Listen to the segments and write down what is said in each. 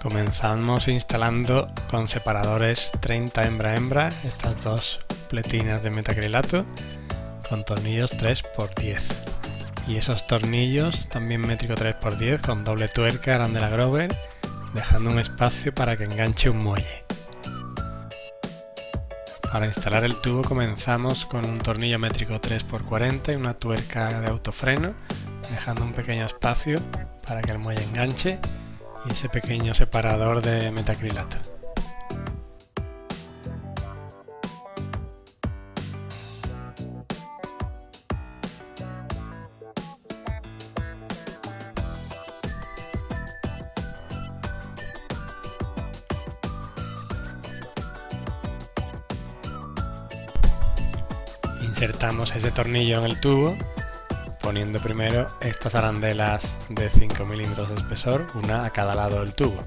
Comenzamos instalando con separadores 30 hembra-hembra estas dos pletinas de metacrilato con tornillos 3×10 y esos tornillos también métrico 3×10 con doble tuerca arandela Grover, dejando un espacio para que enganche un muelle. Para instalar el tubo comenzamos con un tornillo métrico 3×40 y una tuerca de autofreno, dejando un pequeño espacio para que el muelle enganche y ese pequeño separador de metacrilato. Insertamos ese tornillo en el tubo, poniendo primero estas arandelas de 5 milímetros de espesor, una a cada lado del tubo.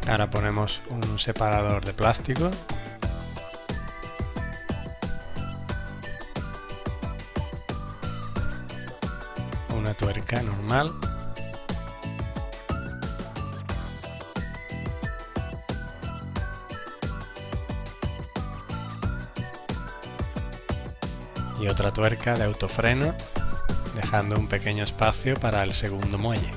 Ahora ponemos un separador de plástico . Una tuerca normal . Y otra tuerca de autofreno, dejando un pequeño espacio para el segundo muelle.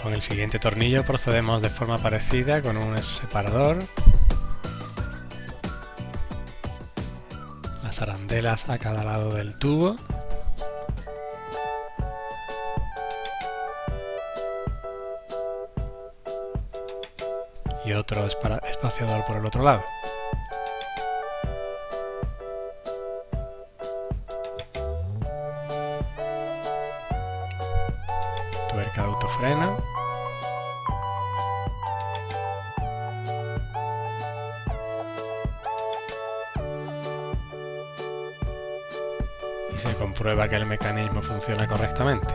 Con el siguiente tornillo procedemos de forma parecida con un separador, las arandelas a cada lado del tubo y otro espaciador por el otro lado. Tuerca de autofreno . Y se comprueba que el mecanismo funciona correctamente.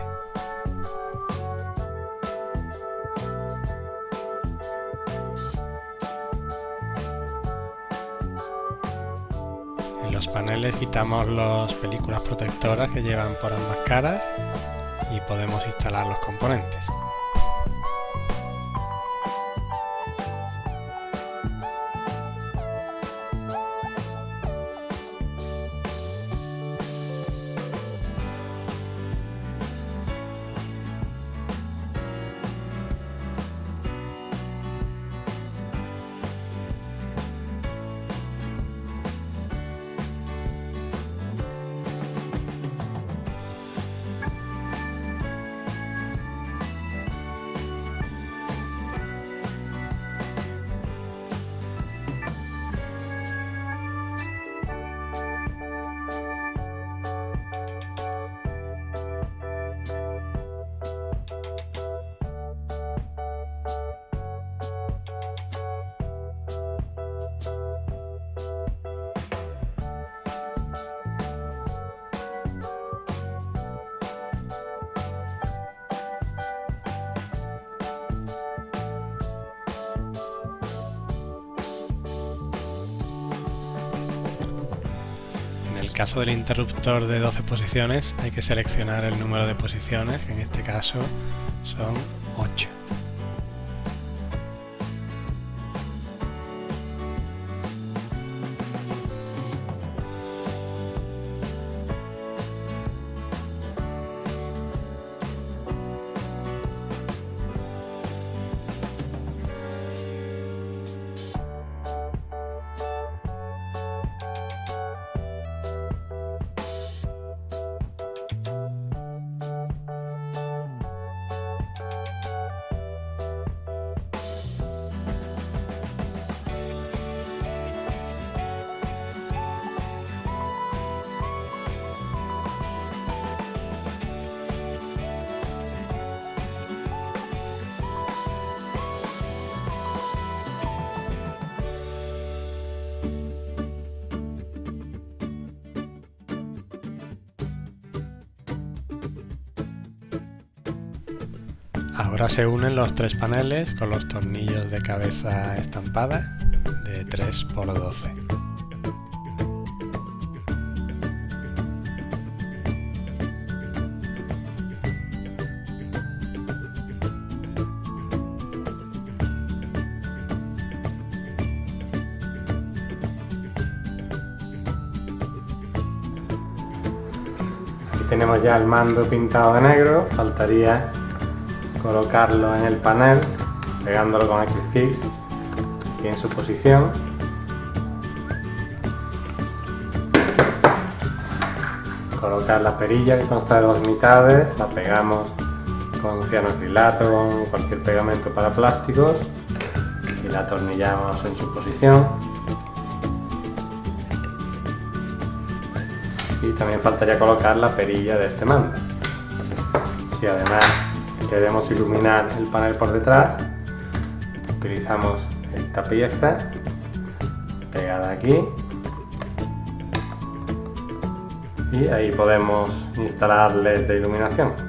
En los paneles quitamos las películas protectoras que llevan por ambas caras y podemos instalar los componentes. En el caso del interruptor de 12 posiciones hay que seleccionar el número de posiciones, que en este caso son 8. Ahora se unen los tres paneles con los tornillos de cabeza estampada de 3×12. Tenemos ya el mando pintado de negro, faltaría colocarlo en el panel pegándolo con Acryfix aquí en su posición. Colocar la perilla que consta de dos mitades, la pegamos con cianoacrilato o con cualquier pegamento para plásticos y la atornillamos en su posición. Y también faltaría colocar la perilla de este mando. Si además queremos iluminar el panel por detrás, utilizamos esta pieza pegada aquí y ahí podemos instalar LEDs de iluminación.